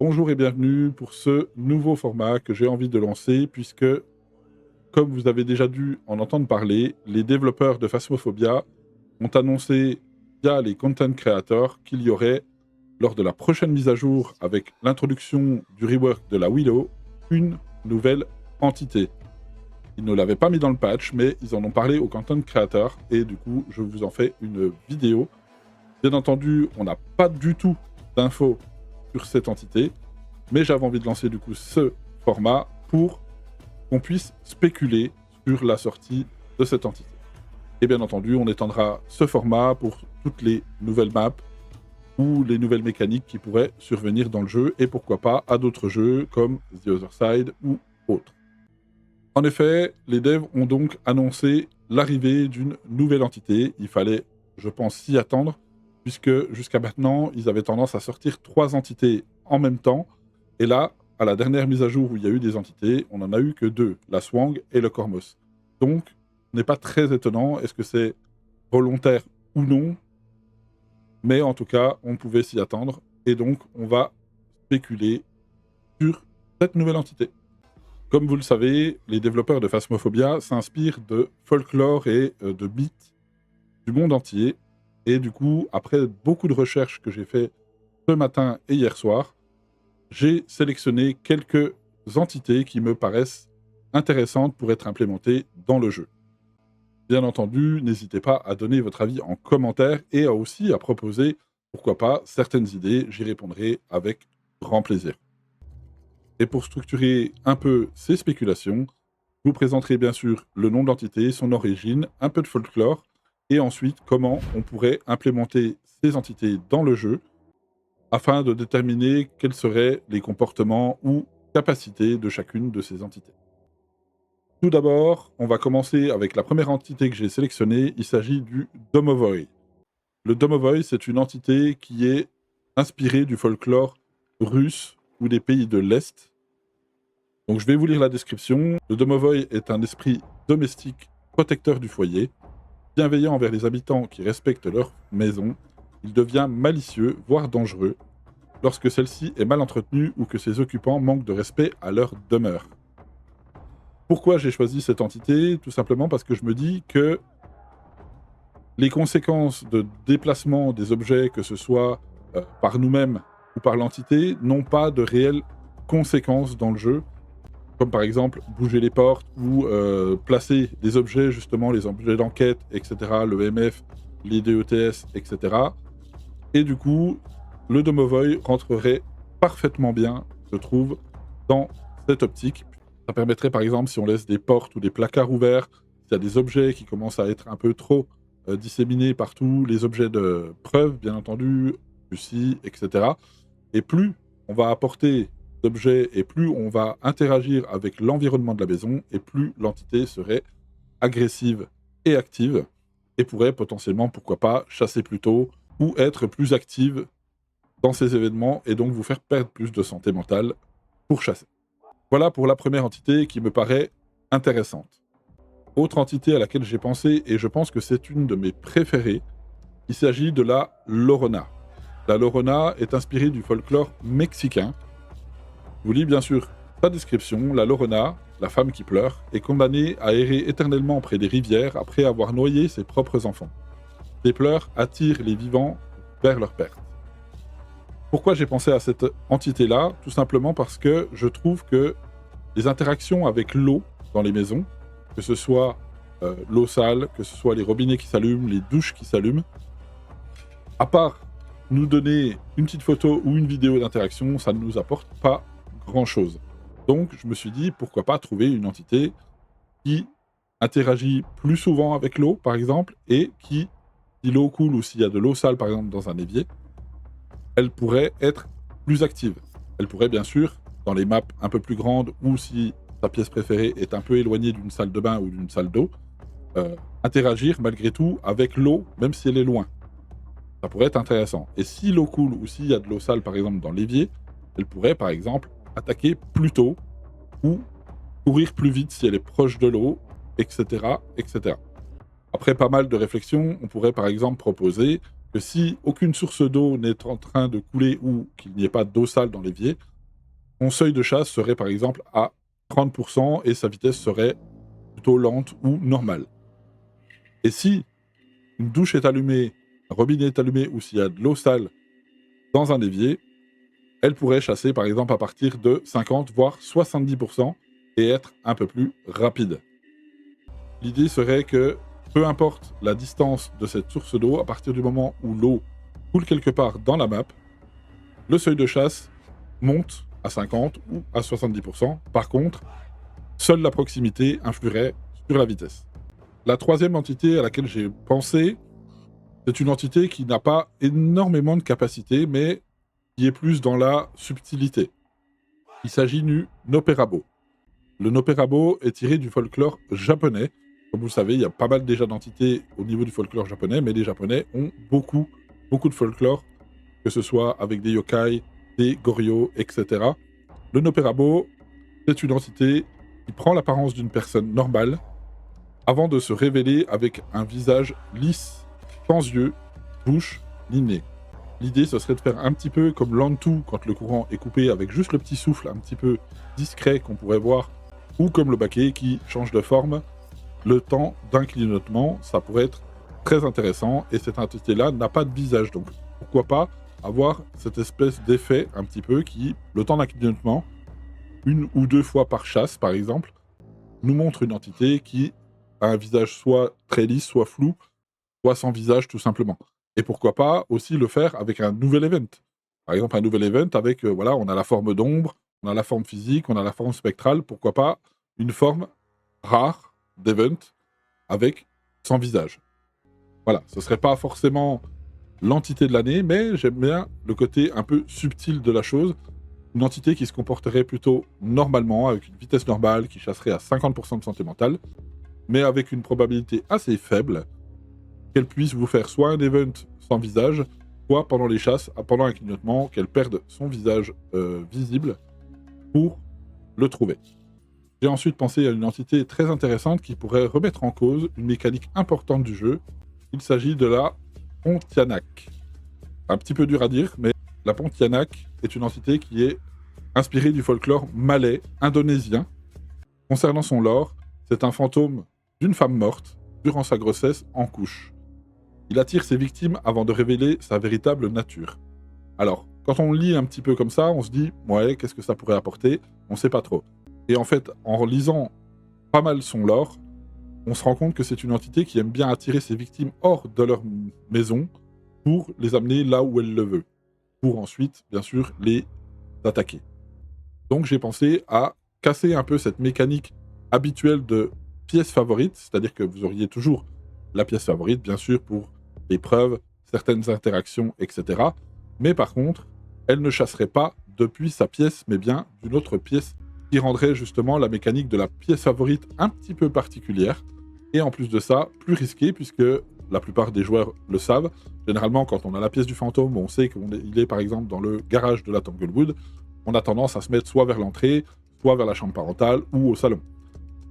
Bonjour et bienvenue pour ce nouveau format que j'ai envie de lancer puisque, comme vous avez déjà dû en entendre parler, les développeurs de Phasmophobia ont annoncé via les content creators qu'il y aurait, lors de la prochaine mise à jour avec l'introduction du rework de la Willow, une nouvelle entité. Ils ne l'avaient pas mis dans le patch, mais ils en ont parlé aux content creators et du coup, je vous en fais une vidéo. Bien entendu, on n'a pas du tout d'infos sur cette entité, mais j'avais envie de lancer du coup ce format pour qu'on puisse spéculer sur la sortie de cette entité. Et bien entendu, on étendra ce format pour toutes les nouvelles maps ou les nouvelles mécaniques qui pourraient survenir dans le jeu, et pourquoi pas à d'autres jeux comme The Other Side ou autres. En effet, les devs ont donc annoncé l'arrivée d'une nouvelle entité. Il fallait, je pense, s'y attendre, puisque jusqu'à maintenant, ils avaient tendance à sortir 3 entités en même temps. Et là, à la dernière mise à jour où il y a eu des entités, on n'en a eu que 2, la Swang et le Cormos. Donc, ce n'est pas très étonnant. Est-ce que c'est volontaire ou non? Mais en tout cas, on pouvait s'y attendre. Et donc, on va spéculer sur cette nouvelle entité. Comme vous le savez, les développeurs de Phasmophobia s'inspirent de folklore et de mythes du monde entier. Et du coup, après beaucoup de recherches que j'ai fait ce matin et hier soir, j'ai sélectionné quelques entités qui me paraissent intéressantes pour être implémentées dans le jeu. Bien entendu, n'hésitez pas à donner votre avis en commentaire et aussi à proposer, pourquoi pas, certaines idées. J'y répondrai avec grand plaisir. Et pour structurer un peu ces spéculations, je vous présenterai bien sûr le nom de l'entité, son origine, un peu de folklore, et ensuite comment on pourrait implémenter ces entités dans le jeu afin de déterminer quels seraient les comportements ou capacités de chacune de ces entités. Tout d'abord, on va commencer avec la première entité que j'ai sélectionnée. Il s'agit du Domovoy. Le Domovoy, c'est une entité qui est inspirée du folklore russe ou des pays de l'Est. Donc je vais vous lire la description. Le Domovoy est un esprit domestique protecteur du foyer. Bienveillant envers les habitants qui respectent leur maison, il devient malicieux, voire dangereux, lorsque celle-ci est mal entretenue ou que ses occupants manquent de respect à leur demeure. Pourquoi j'ai choisi cette entité? Tout simplement parce que je me dis que les conséquences de déplacement des objets, que ce soit par nous-mêmes ou par l'entité, n'ont pas de réelles conséquences dans le jeu, comme par exemple bouger les portes ou placer des objets, justement les objets d'enquête, etc., le MF, les DETS, etc. Et du coup, le Domovoy rentrerait parfaitement bien, je trouve, dans cette optique. Ça permettrait par exemple, si on laisse des portes ou des placards ouverts, s'il y a des objets qui commencent à être un peu trop disséminés partout, les objets de preuve, bien entendu, aussi, etc. Et plus on va apporter d'objets et plus on va interagir avec l'environnement de la maison, et plus l'entité serait agressive et active, et pourrait potentiellement, pourquoi pas, chasser plus tôt, ou être plus active dans ces événements, et donc vous faire perdre plus de santé mentale pour chasser. Voilà pour la première entité qui me paraît intéressante. Autre entité à laquelle j'ai pensé, et je pense que c'est une de mes préférées, il s'agit de la Llorona. La Llorona est inspirée du folklore mexicain. Je vous lis bien sûr sa description. La Llorona, la femme qui pleure, est condamnée à errer éternellement près des rivières après avoir noyé ses propres enfants. Ses pleurs attirent les vivants vers leur perte. Pourquoi j'ai pensé à cette entité-là? Tout simplement parce que je trouve que les interactions avec l'eau dans les maisons, que ce soit l'eau sale, que ce soit les robinets qui s'allument, les douches qui s'allument, à part nous donner une petite photo ou une vidéo d'interaction, ça ne nous apporte pas grand-chose. Donc je me suis dit, pourquoi pas trouver une entité qui interagit plus souvent avec l'eau, par exemple, et qui, si l'eau coule ou s'il y a de l'eau sale, par exemple, dans un évier, elle pourrait être plus active. Elle pourrait, bien sûr, dans les maps un peu plus grandes, ou si sa pièce préférée est un peu éloignée d'une salle de bain ou d'une salle d'eau, interagir malgré tout avec l'eau, même si elle est loin. Ça pourrait être intéressant. Et si l'eau coule ou s'il y a de l'eau sale, par exemple, dans l'évier, elle pourrait, par exemple, attaquer plus tôt ou courir plus vite si elle est proche de l'eau, etc., etc. Après pas mal de réflexions, on pourrait, par exemple, proposer que si aucune source d'eau n'est en train de couler ou qu'il n'y ait pas d'eau sale dans l'évier, son seuil de chasse serait par exemple à 30% et sa vitesse serait plutôt lente ou normale. Et si une douche est allumée, un robinet est allumé ou s'il y a de l'eau sale dans un évier, elle pourrait chasser par exemple à partir de 50 voire 70% et être un peu plus rapide. L'idée serait que peu importe la distance de cette source d'eau, à partir du moment où l'eau coule quelque part dans la map, le seuil de chasse monte à 50 ou à 70%. Par contre, seule la proximité influerait sur la vitesse. La troisième entité à laquelle j'ai pensé, c'est une entité qui n'a pas énormément de capacité, mais qui est plus dans la subtilité. Il s'agit du Nopperabo. Le Nopperabo est tiré du folklore japonais. Comme vous le savez, il y a pas mal déjà d'entités au niveau du folklore japonais, mais les Japonais ont beaucoup de folklore, que ce soit avec des yokai, des goryos, etc. Le Nopperabo, c'est une entité qui prend l'apparence d'une personne normale avant de se révéler avec un visage lisse, sans yeux, bouche, ni nez. L'idée, ce serait de faire un petit peu comme l'Antu quand le courant est coupé avec juste le petit souffle un petit peu discret qu'on pourrait voir, ou comme le Baquet qui change de forme le temps d'un clignotement. Ça pourrait être très intéressant et cette entité-là n'a pas de visage, donc pourquoi pas avoir cette espèce d'effet un petit peu qui, le temps d'un clignotement, 1 ou 2 fois par chasse par exemple, nous montre une entité qui a un visage soit très lisse, soit flou, soit sans visage tout simplement. Et pourquoi pas aussi le faire avec un nouvel event. Par exemple, un nouvel event avec, voilà, on a la forme d'ombre, on a la forme physique, on a la forme spectrale, pourquoi pas une forme rare d'event avec sans visage. Voilà, ce serait pas forcément l'entité de l'année, mais j'aime bien le côté un peu subtil de la chose. Une entité qui se comporterait plutôt normalement, avec une vitesse normale, qui chasserait à 50% de santé mentale, mais avec une probabilité assez faible qu'elle puisse vous faire soit un event sans visage, soit pendant les chasses, pendant un clignotement, qu'elle perde son visage visible pour le trouver. J'ai ensuite pensé à une entité très intéressante qui pourrait remettre en cause une mécanique importante du jeu. Il s'agit de la Pontianak. Un petit peu dur à dire, mais la Pontianak est une entité qui est inspirée du folklore malais indonésien. Concernant son lore, c'est un fantôme d'une femme morte durant sa grossesse en couche. Il attire ses victimes avant de révéler sa véritable nature. Alors, quand on lit un petit peu comme ça, on se dit « Ouais, qu'est-ce que ça pourrait apporter ?» On sait pas trop. Et en fait, en lisant pas mal son lore, on se rend compte que c'est une entité qui aime bien attirer ses victimes hors de leur maison pour les amener là où elle le veut, pour ensuite, bien sûr, les attaquer. Donc j'ai pensé à casser un peu cette mécanique habituelle de pièce favorite, c'est-à-dire que vous auriez toujours la pièce favorite, bien sûr, pour les preuves, certaines interactions, etc. Mais par contre, elle ne chasserait pas depuis sa pièce, mais bien d'une autre pièce, qui rendrait justement la mécanique de la pièce favorite un petit peu particulière, et en plus de ça, plus risquée, puisque la plupart des joueurs le savent. Généralement, quand on a la pièce du fantôme, on sait qu'il est par exemple dans le garage de la Tanglewood, on a tendance à se mettre soit vers l'entrée, soit vers la chambre parentale ou au salon.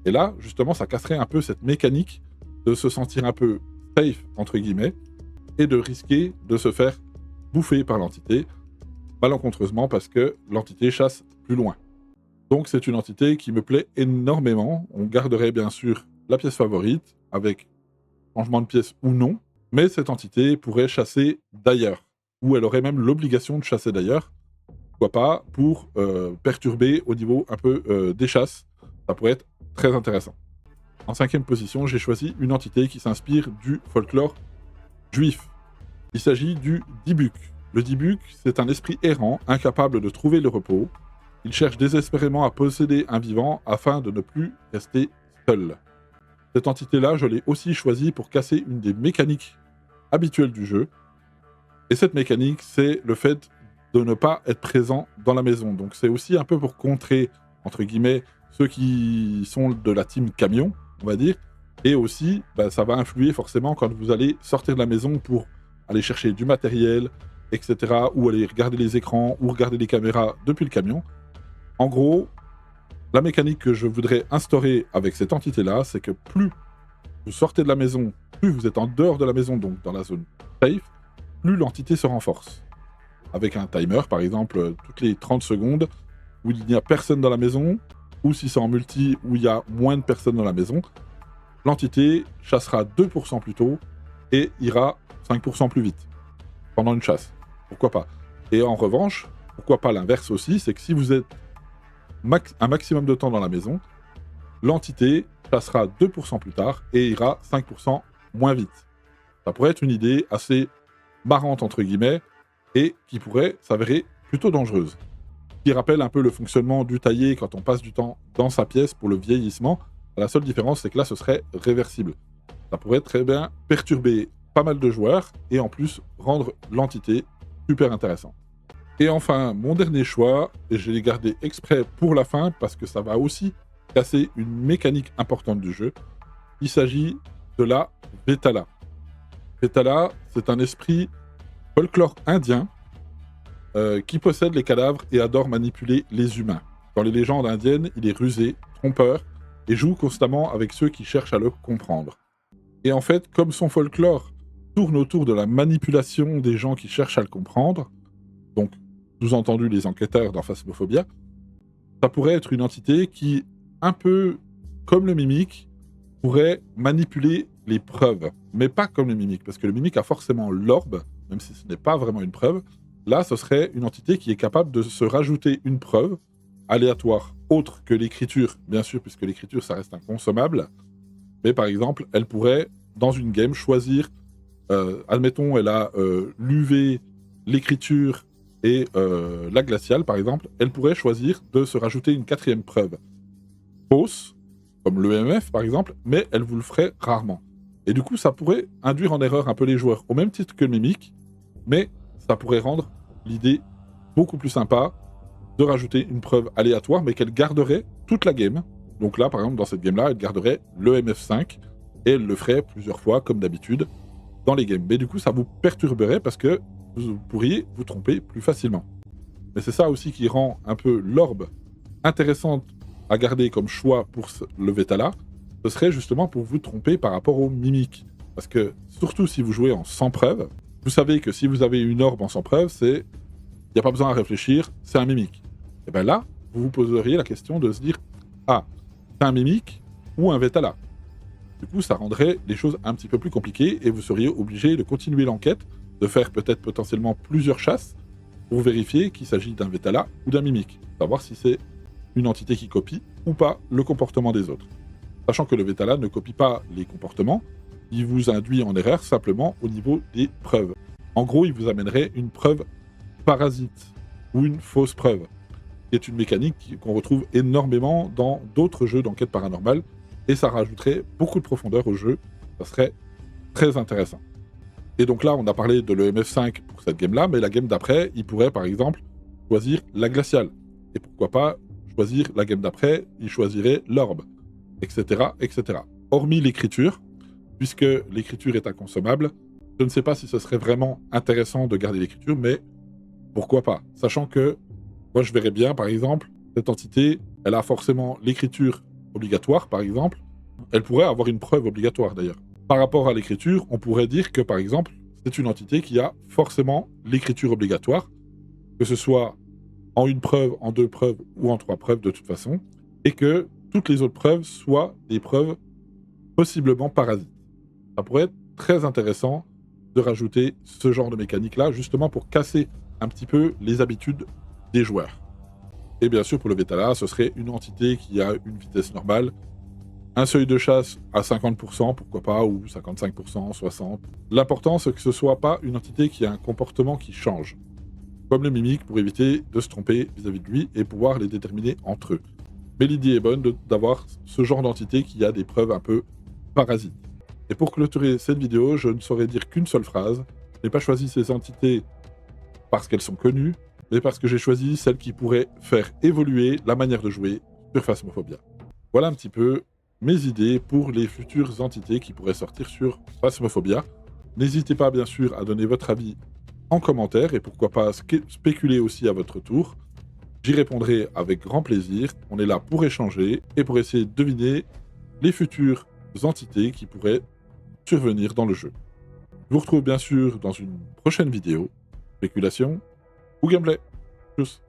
Et là, justement, ça casserait un peu cette mécanique de se sentir un peu safe, entre guillemets, et de risquer de se faire bouffer par l'entité, malencontreusement parce que l'entité chasse plus loin. Donc c'est une entité qui me plaît énormément. On garderait bien sûr la pièce favorite, avec changement de pièce ou non, mais cette entité pourrait chasser d'ailleurs, ou elle aurait même l'obligation de chasser d'ailleurs, pourquoi pas, pour perturber au niveau un peu des chasses. Ça pourrait être très intéressant. En 5e position, j'ai choisi une entité qui s'inspire du folklore juif. Il s'agit du Dybbuk. Le Dybbuk, c'est un esprit errant, incapable de trouver le repos. Il cherche désespérément à posséder un vivant afin de ne plus rester seul. Cette entité-là, je l'ai aussi choisie pour casser une des mécaniques habituelles du jeu. Et cette mécanique, c'est le fait de ne pas être présent dans la maison. Donc c'est aussi un peu pour contrer, entre guillemets, ceux qui sont de la team camion, on va dire. Et aussi, ça va influer forcément quand vous allez sortir de la maison pour aller chercher du matériel, etc. Ou aller regarder les écrans, ou regarder les caméras depuis le camion. En gros, la mécanique que je voudrais instaurer avec cette entité-là, c'est que plus vous sortez de la maison, plus vous êtes en dehors de la maison, donc dans la zone safe, plus l'entité se renforce. Avec un timer, par exemple, toutes les 30 secondes, où il n'y a personne dans la maison, ou si c'est en multi, où il y a moins de personnes dans la maison, l'entité chassera 2% plus tôt et ira 5% plus vite pendant une chasse. Pourquoi pas? Et en revanche, pourquoi pas l'inverse aussi, c'est que si vous êtes un maximum de temps dans la maison, l'entité chassera 2% plus tard et ira 5% moins vite. Ça pourrait être une idée assez marrante, entre guillemets, et qui pourrait s'avérer plutôt dangereuse. Qui rappelle un peu le fonctionnement du taillé quand on passe du temps dans sa pièce pour le vieillissement. La seule différence, c'est que là, ce serait réversible. Ça pourrait très bien perturber pas mal de joueurs et en plus rendre l'entité super intéressante. Et enfin, mon dernier choix, et je l'ai gardé exprès pour la fin parce que ça va aussi casser une mécanique importante du jeu. Il s'agit de la Vetala. Vetala, c'est un esprit folklore indien qui possède les cadavres et adore manipuler les humains. Dans les légendes indiennes, il est rusé, trompeur, et joue constamment avec ceux qui cherchent à le comprendre. Et en fait, comme son folklore tourne autour de la manipulation des gens qui cherchent à le comprendre, donc sous-entendu les enquêteurs dans Phasmophobia, ça pourrait être une entité qui, un peu comme le mimique, pourrait manipuler les preuves. Mais pas comme le mimique, parce que le mimique a forcément l'orbe, même si ce n'est pas vraiment une preuve. Là, ce serait une entité qui est capable de se rajouter une preuve aléatoire, autre que l'écriture, bien sûr, puisque l'écriture, ça reste inconsommable. Mais par exemple, elle pourrait, dans une game, choisir, admettons, elle a l'UV, l'écriture et la glaciale, par exemple, elle pourrait choisir de se rajouter une quatrième preuve. Fausse, comme l'EMF, par exemple, mais elle vous le ferait rarement. Et du coup, ça pourrait induire en erreur un peu les joueurs, au même titre que le mimique, mais ça pourrait rendre l'idée beaucoup plus sympa de rajouter une preuve aléatoire, mais qu'elle garderait toute la game. Donc là, par exemple, dans cette game-là, elle garderait le MF5 et elle le ferait plusieurs fois, comme d'habitude, dans les games. Mais du coup, ça vous perturberait parce que vous pourriez vous tromper plus facilement. Mais c'est ça aussi qui rend un peu l'orbe intéressante à garder comme choix pour le Vetala. Ce serait justement pour vous tromper par rapport au mimique. Parce que, surtout si vous jouez en sans preuve, vous savez que si vous avez une orbe en sans preuve, c'est... Il n'y a pas besoin à réfléchir, c'est un mimique. Et bien là, vous vous poseriez la question de se dire « Ah, c'est un mimique ou un Vetala ?» Du coup, ça rendrait les choses un petit peu plus compliquées et vous seriez obligé de continuer l'enquête, de faire peut-être potentiellement plusieurs chasses pour vérifier qu'il s'agit d'un Vetala ou d'un mimique. Savoir si c'est une entité qui copie ou pas le comportement des autres. Sachant que le Vetala ne copie pas les comportements, il vous induit en erreur simplement au niveau des preuves. En gros, il vous amènerait une preuve parasite ou une fausse preuve, qui est une mécanique qu'on retrouve énormément dans d'autres jeux d'enquête paranormale, et ça rajouterait beaucoup de profondeur au jeu, ça serait très intéressant. Et donc là, on a parlé de l'EMF5 pour cette game-là, mais la game d'après, il pourrait par exemple choisir la glaciale. Et pourquoi pas choisir la game d'après, il choisirait l'orbe, etc., etc. Hormis l'écriture, puisque l'écriture est inconsommable, je ne sais pas si ce serait vraiment intéressant de garder l'écriture, mais pourquoi pas? Sachant que moi, je verrais bien, par exemple, cette entité, elle a forcément l'écriture obligatoire, par exemple. Elle pourrait avoir une preuve obligatoire, d'ailleurs. Par rapport à l'écriture, on pourrait dire que, par exemple, c'est une entité qui a forcément l'écriture obligatoire, que ce soit en une preuve, en deux preuves ou en trois preuves de toute façon, et que toutes les autres preuves soient des preuves possiblement parasites. Ça pourrait être très intéressant de rajouter ce genre de mécanique-là, justement pour casser un petit peu les habitudes des joueurs. Et bien sûr, pour le Vetala, ce serait une entité qui a une vitesse normale, un seuil de chasse à 50%, pourquoi pas, ou 55%, 60%. L'important, c'est que ce soit pas une entité qui a un comportement qui change, comme le mimique, pour éviter de se tromper vis-à-vis de lui et pouvoir les déterminer entre eux. Mais l'idée est bonne d'avoir ce genre d'entité qui a des preuves un peu parasites. Et pour clôturer cette vidéo, je ne saurais dire qu'une seule phrase. Je n'ai pas choisi ces entités parce qu'elles sont connues, mais parce que j'ai choisi celles qui pourraient faire évoluer la manière de jouer sur Phasmophobia. Voilà un petit peu mes idées pour les futures entités qui pourraient sortir sur Phasmophobia. N'hésitez pas bien sûr à donner votre avis en commentaire et pourquoi pas spéculer aussi à votre tour. J'y répondrai avec grand plaisir. On est là pour échanger et pour essayer de deviner les futures entités qui pourraient survenir dans le jeu. Je vous retrouve bien sûr dans une prochaine vidéo, spéculation ou gameplay. Tchuss.